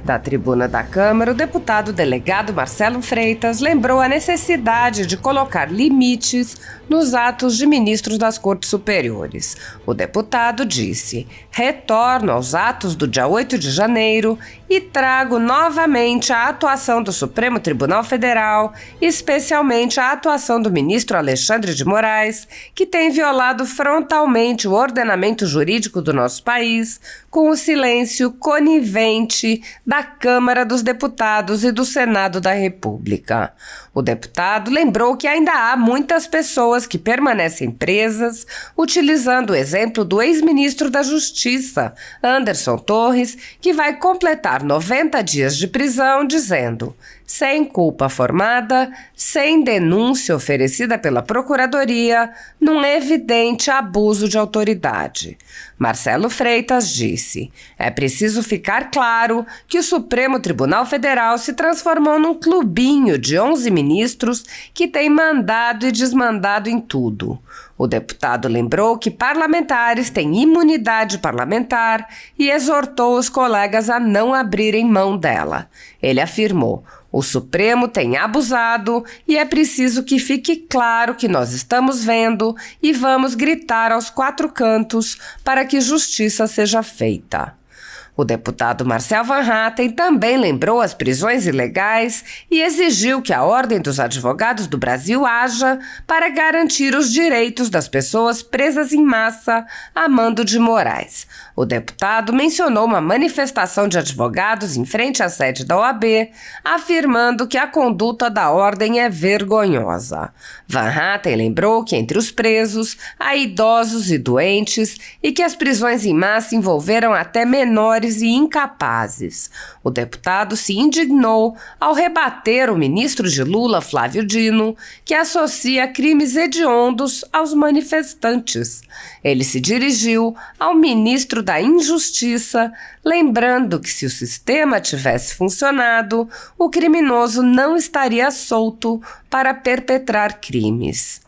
Da tribuna da Câmara, o deputado delegado Marcelo Freitas lembrou a necessidade de colocar limites nos atos de ministros das Cortes Superiores. O deputado disse: retorno aos atos do dia 8 de janeiro e trago novamente a atuação do Supremo Tribunal Federal, especialmente a atuação do ministro Alexandre de Moraes, que tem violado frontalmente o ordenamento jurídico do nosso país, com o silêncio conivente da Câmara dos Deputados e do Senado da República. O deputado lembrou que ainda há muitas pessoas que permanecem presas, utilizando o exemplo do ex-ministro da Justiça, Anderson Torres, que vai completar 90 dias de prisão, dizendo: sem culpa formada, sem denúncia oferecida pela Procuradoria, num evidente abuso de autoridade. Marcelo Freitas disse: é preciso ficar claro que o Supremo Tribunal Federal se transformou num clubinho de 11 ministros que tem mandado e desmandado em tudo. O deputado lembrou que parlamentares têm imunidade parlamentar e exortou os colegas a não abrirem mão dela. Ele afirmou: o Supremo tem abusado e é preciso que fique claro que nós estamos vendo e vamos gritar aos quatro cantos para que justiça seja feita. O deputado Marcel Van Hatten também lembrou as prisões ilegais e exigiu que a Ordem dos Advogados do Brasil haja para garantir os direitos das pessoas presas em massa a mando de Moraes. O deputado mencionou uma manifestação de advogados em frente à sede da OAB, afirmando que a conduta da Ordem é vergonhosa. Van Hatten lembrou que entre os presos há idosos e doentes e que as prisões em massa envolveram até menores e incapazes. O deputado se indignou ao rebater o ministro de Lula, Flávio Dino, que associa crimes hediondos aos manifestantes. Ele se dirigiu ao ministro da Injustiça, lembrando que se o sistema tivesse funcionado, o criminoso não estaria solto para perpetrar crimes.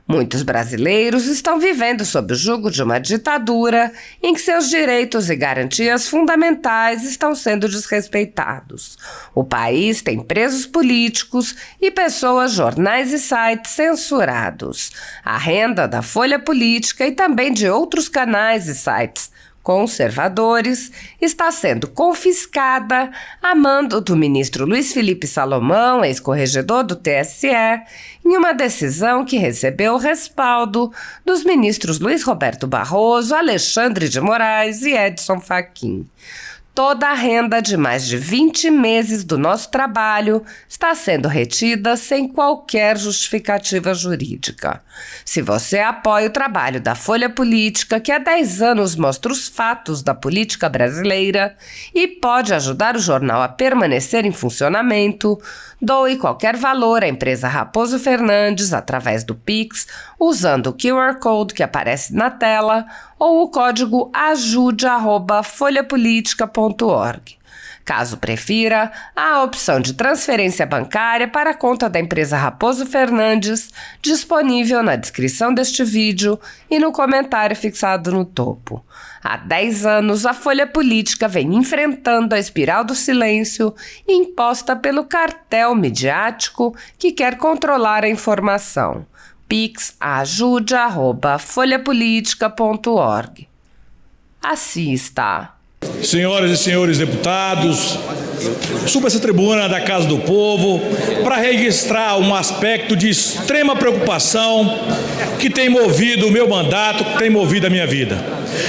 Muitos brasileiros estão vivendo sob o jugo de uma ditadura em que seus direitos e garantias fundamentais estão sendo desrespeitados. O país tem presos políticos e pessoas, jornais e sites censurados. A renda da Folha Política e também de outros canais e sites conservadores está sendo confiscada a mando do ministro Luiz Felipe Salomão, ex-corregedor do TSE, em uma decisão que recebeu o respaldo dos ministros Luiz Roberto Barroso, Alexandre de Moraes e Edson Fachin. Toda a renda de mais de 20 meses do nosso trabalho está sendo retida sem qualquer justificativa jurídica. Se você apoia o trabalho da Folha Política, que há 10 anos mostra os fatos da política brasileira e pode ajudar o jornal a permanecer em funcionamento, doe qualquer valor à empresa Raposo Fernandes através do Pix, usando o QR Code que aparece na tela ou o código ajude@folhapolitica.org. Caso prefira, há a opção de transferência bancária para a conta da empresa Raposo Fernandes, disponível na descrição deste vídeo e no comentário fixado no topo. Há 10 anos, a Folha Política vem enfrentando a espiral do silêncio imposta pelo cartel midiático que quer controlar a informação. Pix ajude@folhapolitica.org. Assim está. Senhoras e senhores deputados, subo essa tribuna da Casa do Povo para registrar um aspecto de extrema preocupação que tem movido o meu mandato, que tem movido a minha vida.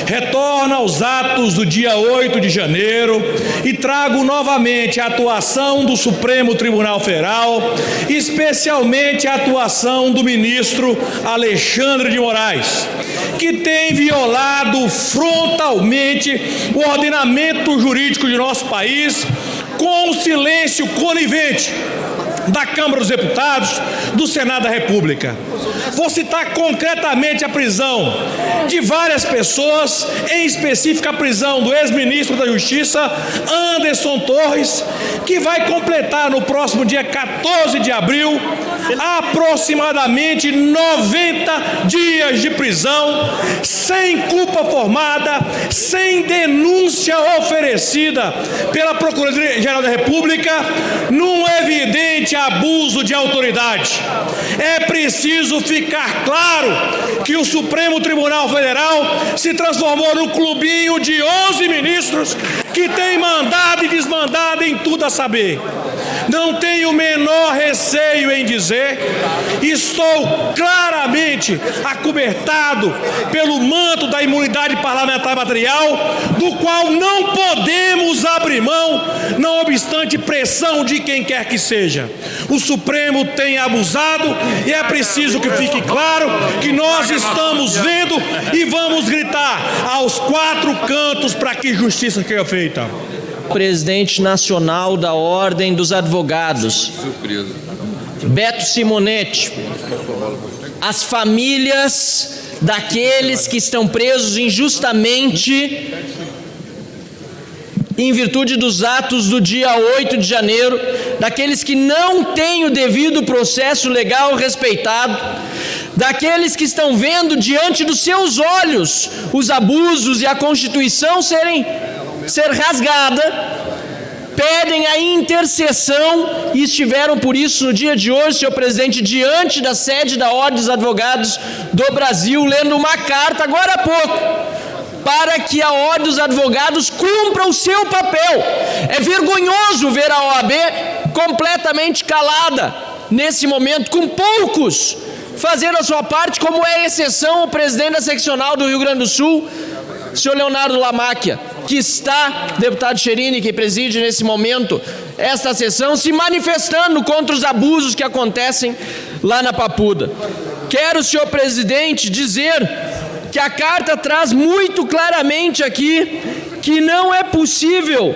Retorno aos atos do dia 8 de janeiro e trago novamente a atuação do Supremo Tribunal Federal, especialmente a atuação do ministro Alexandre de Moraes, que tem violado frontalmente o ordenamento jurídico de nosso país com o silêncio conivente da Câmara dos Deputados, do Senado da República. Vou citar concretamente a prisão de várias pessoas, em específico a prisão do ex-ministro da Justiça, Anderson Torres, que vai completar no próximo dia 14 de abril aproximadamente 90 dias de prisão, sem culpa formada, sem denúncia denúncia oferecida pela Procuradoria-Geral da República num evidente abuso de autoridade. É preciso ficar claro que o Supremo Tribunal Federal se transformou num clubinho de 11 ministros que tem mandado e desmandado em tudo a saber. Não tenho o menor receio em dizer, estou claramente acobertado pelo manto da imunidade parlamentar material, do qual não podemos abrir mão, não obstante pressão de quem quer que seja. O Supremo tem abusado e é preciso que fique claro que nós estamos vendo e vamos gritar aos 4 cantos para que justiça seja feita. Presidente nacional da Ordem dos Advogados, Beto Simonetti, as famílias daqueles que estão presos injustamente em virtude dos atos do dia 8 de janeiro, daqueles que não têm o devido processo legal respeitado, daqueles que estão vendo diante dos seus olhos os abusos e a Constituição ser rasgada, pedem a intercessão e estiveram por isso no dia de hoje, senhor presidente, diante da sede da Ordem dos Advogados do Brasil, lendo uma carta agora há pouco, para que a Ordem dos Advogados cumpra o seu papel. É vergonhoso ver a OAB completamente calada nesse momento, com poucos fazendo a sua parte, como é exceção o presidente da seccional do Rio Grande do Sul, senhor Leonardo Lamáquia, que está, deputado Cherini, que preside nesse momento esta sessão, se manifestando contra os abusos que acontecem lá na Papuda. Quero, senhor presidente, dizer que a carta traz muito claramente aqui que não é possível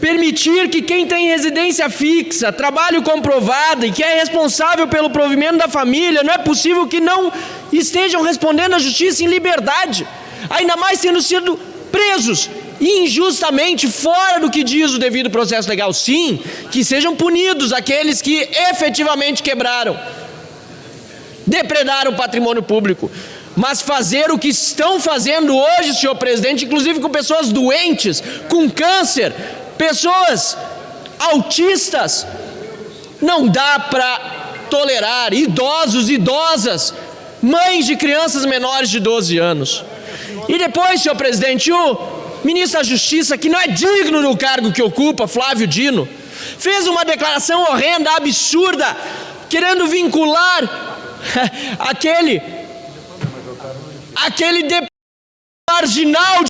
permitir que quem tem residência fixa, trabalho comprovado e que é responsável pelo provimento da família, não é possível que não estejam respondendo à justiça em liberdade, ainda mais tendo sido presos injustamente, fora do que diz o devido processo legal. Sim, que sejam punidos aqueles que efetivamente quebraram, depredaram o patrimônio público, mas fazer o que estão fazendo hoje, senhor presidente, inclusive com pessoas doentes, com câncer, pessoas autistas, não dá para tolerar. Idosos, idosas, mães de crianças menores de 12 anos. E depois, senhor presidente, o ministro da Justiça, que não é digno do cargo que ocupa, Flávio Dino, fez uma declaração horrenda, absurda, querendo vincular aquele marginal,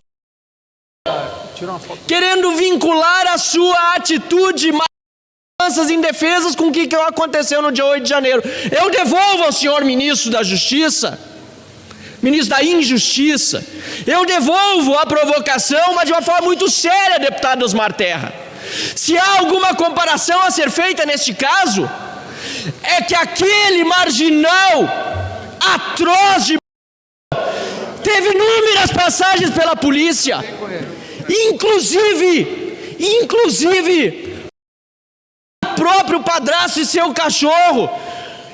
querendo vincular a sua atitude crianças indefesas com o que aconteceu no dia 8 de janeiro. Eu devolvo ao senhor ministro da Justiça, ministro da Injustiça, eu devolvo a provocação, mas de uma forma muito séria, deputado Osmar Terra. Se há alguma comparação a ser feita neste caso, é que aquele marginal atroz de teve inúmeras passagens pela polícia, inclusive o próprio padrasto e seu cachorro,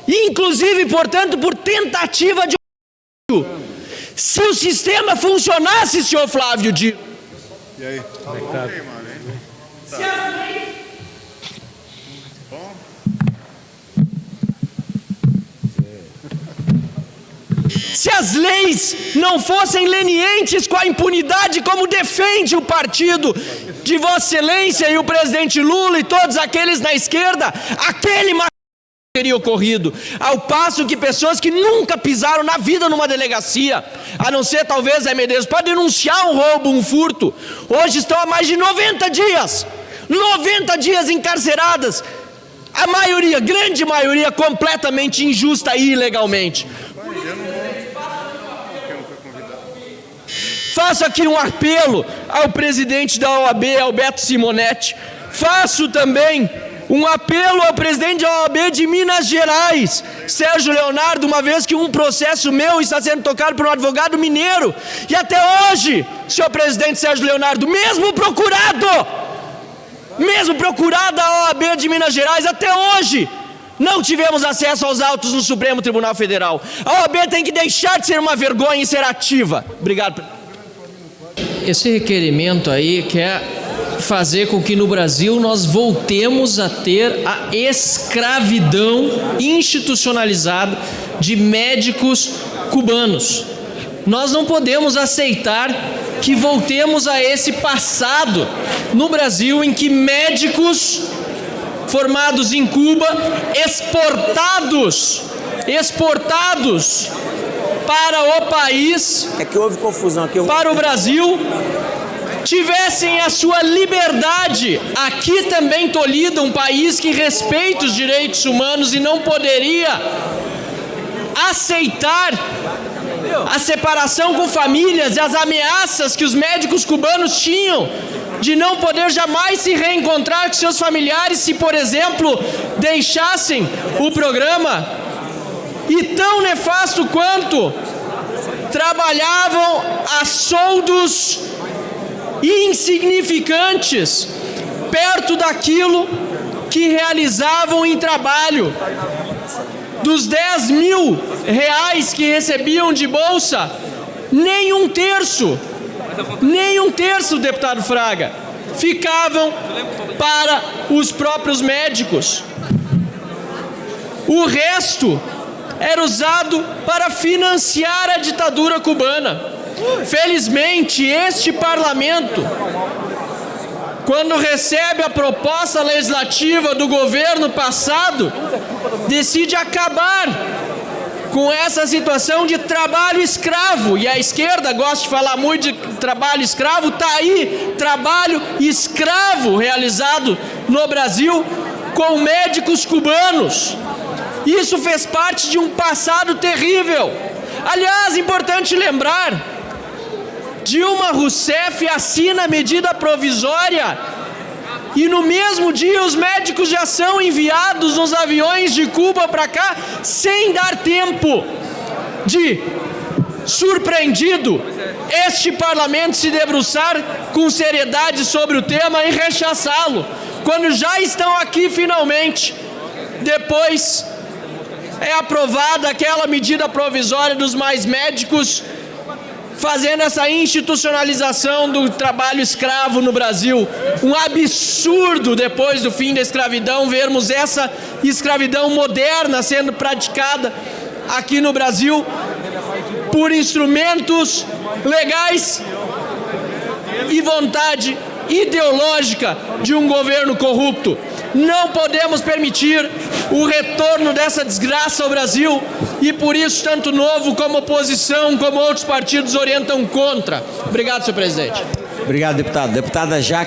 inclusive, portanto, por tentativa de se o sistema funcionasse, senhor Flávio Dino, e aí? Se as leis não fossem lenientes com a impunidade como defende o partido de Vossa Excelência e o presidente Lula e todos aqueles na esquerda, aquele teria ocorrido, ao passo que pessoas que nunca pisaram na vida numa delegacia, a não ser talvez Zé Medeiros, para denunciar um roubo, um furto, hoje estão há mais de 90 dias encarceradas, a maioria, grande maioria, completamente injusta e ilegalmente. Faço aqui um apelo ao presidente da OAB, Beto Simonetti. Faço também um apelo ao presidente da OAB de Minas Gerais, Sérgio Leonardo, uma vez que um processo meu está sendo tocado por um advogado mineiro. E até hoje, senhor presidente Sérgio Leonardo, mesmo procurado a OAB de Minas Gerais, até hoje, não tivemos acesso aos autos no Supremo Tribunal Federal. A OAB tem que deixar de ser uma vergonha e ser ativa. Obrigado. esse requerimento aí quer fazer com que no Brasil nós voltemos a ter a escravidão institucionalizada de médicos cubanos. Nós não podemos aceitar que voltemos a esse passado no Brasil em que médicos formados em Cuba, exportados para o país, que houve confusão aqui. para o Brasil, tivessem a sua liberdade. Aqui também tolhida, um país que respeita os direitos humanos e não poderia aceitar a separação com famílias e as ameaças que os médicos cubanos tinham de não poder jamais se reencontrar com seus familiares se, por exemplo, deixassem o programa. E tão nefasto quanto trabalhavam a soldos insignificantes perto daquilo que realizavam em trabalho. Dos 10 mil reais que recebiam de bolsa, nem um terço, deputado Fraga, ficavam para os próprios médicos. O resto era usado para financiar a ditadura cubana. Felizmente, este parlamento, quando recebe a proposta legislativa do governo passado, decide acabar com essa situação de trabalho escravo. E a esquerda gosta de falar muito de trabalho escravo. Está aí, trabalho escravo realizado no Brasil com médicos cubanos. Isso fez parte de um passado terrível. Aliás, importante lembrar, Dilma Rousseff assina a medida provisória e no mesmo dia os médicos já são enviados nos aviões de Cuba para cá, sem dar tempo de, surpreendido, este parlamento se debruçar com seriedade sobre o tema e rechaçá-lo, quando já estão aqui finalmente. Depois é aprovada aquela medida provisória dos mais médicos, fazendo essa institucionalização do trabalho escravo no Brasil. Um absurdo, depois do fim da escravidão, vermos essa escravidão moderna sendo praticada aqui no Brasil por instrumentos legais e vontade ideológica de um governo corrupto. Não podemos permitir o retorno dessa desgraça ao Brasil e por isso tanto Novo como oposição, como outros partidos orientam contra. Obrigado, senhor presidente. Obrigado, deputado. Deputada Jaque.